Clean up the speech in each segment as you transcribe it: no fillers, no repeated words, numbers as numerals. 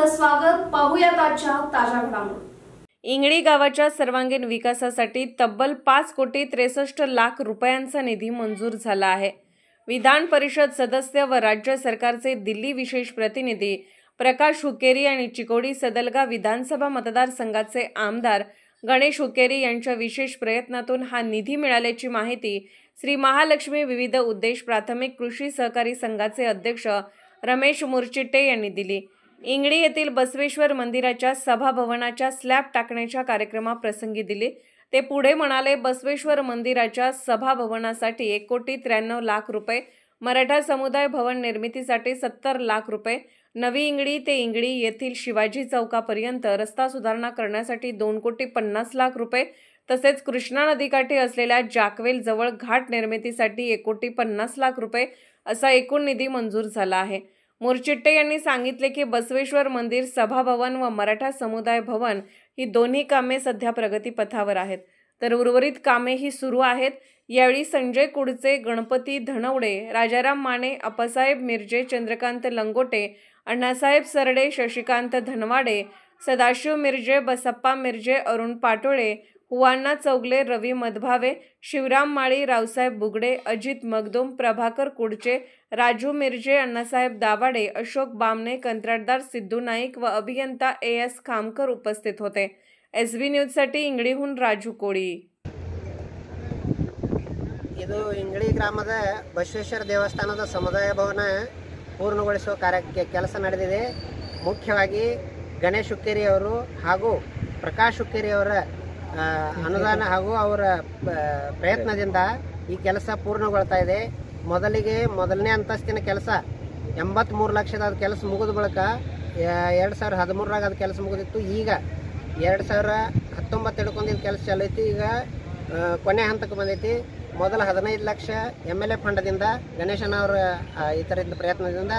आपलं स्वागत। पाहूयात आजच्या ताज्या घडामोडी। इंगळी गावाच्या सर्वांगीण विकासासाठी तब्बल 5,63,00,000 रुपयांचा निधी मंजूर झाला आहे। विधान परिषद सदस्य व राज्य सरकारचे दिल्ली विशेष प्रतिनिधी प्रकाश हुक्केरी आणि चिकोडी सदलगा विधानसभा मतदारसंघाचे आमदार गणेश हुक्केरी यांच्या विशेष प्रयत्नातून हा निधी मिळाल्याची माहिती श्री महालक्ष्मी विविध उद्देश प्राथमिक कृषी सहकारी संघाचे अध्यक्ष रमेश मुरचिट्टे यांनी दिली। इंगळी येथील बसवेश्वर मंदिराच्या सभाभवनाच्या स्लॅब टाकण्याच्या कार्यक्रमाप्रसंगी दिली। ते पुढे म्हणाले, बसवेश्वर मंदिराच्या सभाभवनासाठी 1,93,00,000 रुपये, मराठा समुदाय भवन निर्मितीसाठी 70 लाख रुपये, नवी इंगळी ते इंगळी येथील शिवाजी चौकापर्यंत रस्ता सुधारणा करण्यासाठी 2,50,00,000 रुपये, तसेच कृष्णा नदीकाठी असलेल्या जाकवेल जवळ घाट निर्मितीसाठी 1,50,00,000 रुपये असा एकूण निधी मंजूर झाला आहे। मुरचिट्टे यांनी सांगितले की बसवेश्वर मंदिर सभाभवन व मराठा समुदाय भवन ही दोन्ही कामे सध्या प्रगतीपथावर आहेत, तर उर्वरित कामे ही सुरू आहेत। यावेळी संजय कुडचे, गणपती धनवडे, राजाराम माने, अप्पासाहेब मिर्जे, चंद्रकांत लंगोटे, अण्णासाहेब सरडे, शशिकांत धनवाडे, सदाशिव मिर्जे, बसप्पा मिर्जे, अरुण पाटोळे, हुवान्ना चौगले, रवी मधभावे, शिवराम माळी, रावसाहेब बुगडे, अजित मगदुम, प्रभाकर कुडचे, राजू मिर्जे, अण्णासाहेब दाभाडे, अशोक बामणे, कंत्राटदार सिद्धू नाईक व अभियंता AS खामकर उपस्थित होते। SB न्यूजसाठी इंगळीहून राजू कोळी। ಇದು ಇಂಗಳಿ ಗ್ರಾಮದ ಬಸವೇಶ್ವರ ದೇವಸ್ಥಾನದ ಸಮುದಾಯ ಭವನ ಪೂರ್ಣಗೊಳಿಸುವ ಕೆಲಸ ನಡೆದಿದೆ। ಮುಖ್ಯವಾಗಿ ಗಣೇಶ್ ಹುಕ್ಕೇರಿ ಅವರು ಹಾಗೂ ಪ್ರಕಾಶ್ ಹುಕ್ಕೇರಿ ಅವರ ಅನುದಾನ ಹಾಗೂ ಅವರ ಪ್ರಯತ್ನದಿಂದ ಈ ಕೆಲಸ ಪೂರ್ಣಗೊಳ್ತಾ ಇದೆ। ಮೊದಲನೇ ಅಂತಸ್ತಿನ ಕೆಲಸ 83 ಲಕ್ಷದ ಕೆಲಸ ಮುಗಿದ ಬಳಿಕ 2013 ಅದು ಕೆಲಸ ಮುಗಿದಿತ್ತು। ಈಗ 2019 ಹಿಡ್ಕೊಂಡಿದ್ದ ಕೆಲಸ ಚಾಲೈತಿ। ಈಗ ಕೊನೆ ಹಂತಕ್ಕೆ ಬಂದೈತಿ। ಮೊದಲ 15 ಲಕ್ಷ MLA ಫಂಡದಿಂದ ಗಣೇಶನ ಅವರ ಇತರದ ಪ್ರಯತ್ನದಿಂದ,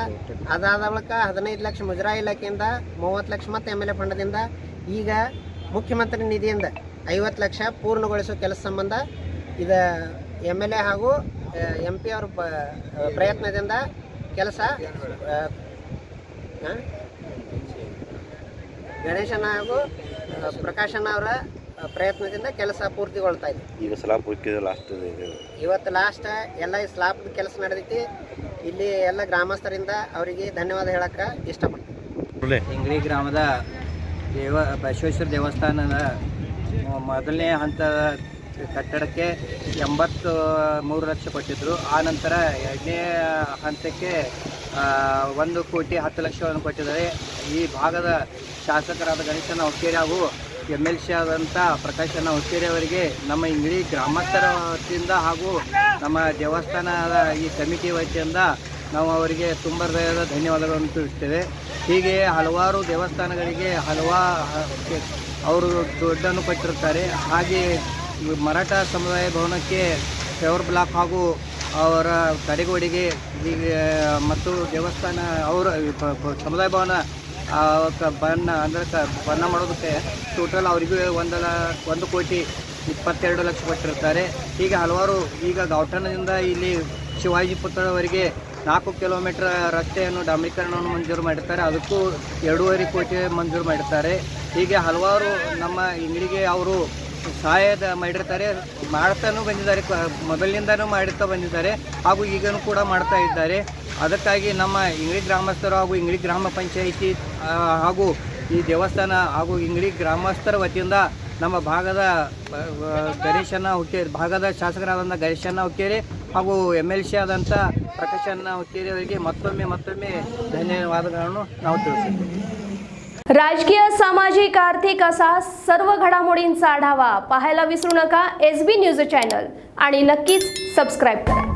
ಅದಾದ ಬಳಿಕ 15 ಲಕ್ಷ ಮುಜರಾಯಿ ಇಲಾಖೆಯಿಂದ, 30 ಲಕ್ಷ ಮತ್ತು MLA ಫಂಡದಿಂದ, ಈಗ ಮುಖ್ಯಮಂತ್ರಿ ನಿಧಿಯಿಂದ 50 ಲಕ್ಷ ಪೂರ್ಣಗೊಳಿಸುವ ಕೆಲಸ ಸಂಬಂಧ ಇದು MLA ಹಾಗೂ MP ಅವರ ಪ್ರಯತ್ನದಿಂದ ಕೆಲಸ ಗಣೇಶನ ಹಾಗೂ ಪ್ರಕಾಶನ ಅವರ ಪ್ರಯತ್ನದಿಂದ ಕೆಲಸ ಪೂರ್ತಿಗೊಳ್ತಾ ಇದೆ। ಈಗ ಸ್ಲಾಬ್ ಹಾಕಿದ್ರೆ ಇವತ್ತು ಲಾಸ್ಟ್ ಎಲ್ಲ ಸ್ಲಾಬ್ ಕೆಲಸ ನಡೆದೈತಿ। ಇಲ್ಲಿ ಎಲ್ಲ ಗ್ರಾಮಸ್ಥರಿಂದ ಅವರಿಗೆ ಧನ್ಯವಾದ ಹೇಳಕ್ಕೆ ಇಷ್ಟಪಡ್ತೀನಿ। ಇಂಗಳಿ ಗ್ರಾಮದ ಬಸವೇಶ್ವರ ದೇವಸ್ಥಾನದ ಮೊದಲನೇ ಹಂತದ ಕಟ್ಟಡಕ್ಕೆ 83 ಲಕ್ಷ ಕೊಟ್ಟಿದ್ದರು। ಆ ನಂತರ ಎರಡನೇ ಹಂತಕ್ಕೆ 1,10,00,000 ಕೊಟ್ಟಿದ್ದಾರೆ। ಈ ಭಾಗದ ಶಾಸಕರಾದ ಗಣೇಶನ ಹುಕ್ಕೇರಿ ಹಾಗೂ MLC ಆದಂಥ ಪ್ರಕಾಶನ ಹುಕ್ಕೇರಿ ಅವರಿಗೆ ನಮ್ಮ ಇಂಗಳಿ ಗ್ರಾಮಸ್ಥರ ವತಿಯಿಂದ ಹಾಗೂ ನಮ್ಮ ದೇವಸ್ಥಾನದ ಈ ಕಮಿಟಿ ವತಿಯಿಂದ ನಾವು ಅವರಿಗೆ ತುಂಬ ಹೃದಯದ ಧನ್ಯವಾದಗಳನ್ನು ತಿಳಿಸ್ತೇವೆ। ಹೀಗೆ ಹಲವಾರು ದೇವಸ್ಥಾನಗಳಿಗೆ ಅವರು ದುಡ್ಡನ್ನು ಕೊಟ್ಟಿರ್ತಾರೆ। ಹಾಗೆ ಮರಾಠ ಸಮುದಾಯ ಭವನಕ್ಕೆ ಫೇವರ್ ಬ್ಲಾಕ್ ಹಾಗೂ ಅವರ ತಡೆಗೋಡೆಗೆ ಮತ್ತು ದೇವಸ್ಥಾನ ಅವರ ಸಮುದಾಯ ಭವನ ಬಣ್ಣ ಮಾಡೋದಕ್ಕೆ ಟೋಟಲ್ ಅವರಿಗೂ 1,22,00,000 ಕೊಟ್ಟಿರ್ತಾರೆ। ಹೀಗೆ ಹಲವಾರು ಈಗ ಗೌಠಣದಿಂದ ಇಲ್ಲಿ ಶಿವಾಜಿ ಪುತ್ರವರೆಗೆ 4 ಕಿಲೋಮೀಟರ್ ರಸ್ತೆಯನ್ನು ಡಾಂಬರೀಕರಣವನ್ನು ಮಂಜೂರು ಮಾಡಿರ್ತಾರೆ, ಅದಕ್ಕೂ 2.5 ಕೋಟಿ ಮಂಜೂರು ಮಾಡಿರ್ತಾರೆ। ಹೀಗೆ ಹಲವಾರು ನಮ್ಮ ಇಂಗಳಿಗೆ ಅವರು ಸಹಾಯ ಮಾಡಿರ್ತಾರೆ, ಮಾಡ್ತಾನೂ ಬಂದಿದ್ದಾರೆ, ಮೊದಲಿನಿಂದನೂ ಮಾಡುತ್ತಾ ಬಂದಿದ್ದಾರೆ ಹಾಗೂ ಈಗನೂ ಕೂಡ ಮಾಡ್ತಾ ಇದ್ದಾರೆ। ಅದಕ್ಕಾಗಿ ನಮ್ಮ ಇಂಗಳಿ ಗ್ರಾಮಸ್ಥರು ಹಾಗೂ ಇಂಗಳಿ ಗ್ರಾಮ ಪಂಚಾಯಿತಿ ಹಾಗೂ ಈ ದೇವಸ್ಥಾನ ಹಾಗೂ ಇಂಗಳಿ ಗ್ರಾಮಸ್ಥರ ವತಿಯಿಂದ ನಮ್ಮ ಭಾಗದ ಗಣೇಶನ ಹುಕ್ಕೇರಿ, ಭಾಗದ ಶಾಸಕರಾದಂಥ ಗಣೇಶನ ಹುಕ್ಕೇರಿ ಹಾಗೂ MLC ಆದಂಥ ಪ್ರಕಾಶನ ಹುಕ್ಕೇರಿ ಅವರಿಗೆ ಮತ್ತೊಮ್ಮೆ ಧನ್ಯವಾದಗಳನ್ನು ನಾವು ತಿಳಿಸುತ್ತೇವೆ। राजकीय, सामाजिक, आर्थिक असा सर्व घडामोडींचा आढावा पाहायला विसरू नका SB न्यूज चॅनल आणि नक्कीच सबस्क्राइब करा।